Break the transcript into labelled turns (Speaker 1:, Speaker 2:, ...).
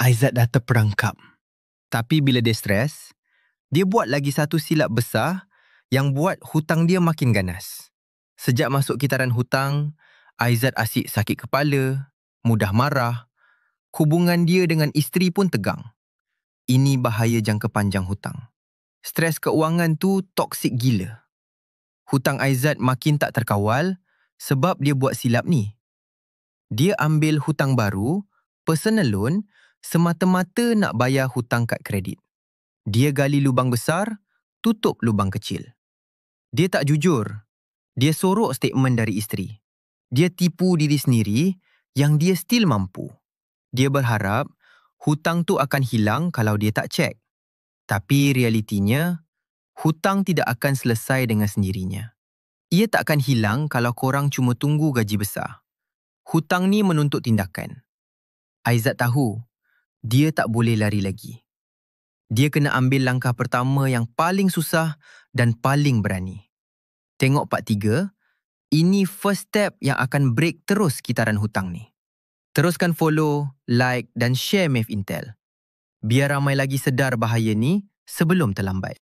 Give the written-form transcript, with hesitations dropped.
Speaker 1: Aizat dah terperangkap. Tapi bila dia stres, dia buat lagi satu silap besar yang buat hutang dia makin ganas. Sejak masuk kitaran hutang, Aizat asyik sakit kepala, mudah marah. Hubungan dia dengan isteri pun tegang. Ini bahaya jangka panjang hutang. Stres keuangan tu toksik gila. Hutang Aizat makin tak terkawal sebab dia buat silap ni. Dia ambil hutang baru, personal loan, semata-mata nak bayar hutang kad kredit. Dia gali lubang besar, tutup lubang kecil. Dia tak jujur. Dia sorok statement dari isteri. Dia tipu diri sendiri yang dia still mampu. Dia berharap hutang tu akan hilang kalau dia tak cek. Tapi realitinya, hutang tidak akan selesai dengan sendirinya. Ia tak akan hilang kalau korang cuma tunggu gaji besar. Hutang ni menuntut tindakan. Aizat tahu, dia tak boleh lari lagi. Dia kena ambil langkah pertama yang paling susah dan paling berani. Tengok part 3, ini first step yang akan break terus kitaran hutang ni. Teruskan follow, like dan share Mav Intel. Biar ramai lagi sedar bahaya ni sebelum terlambat.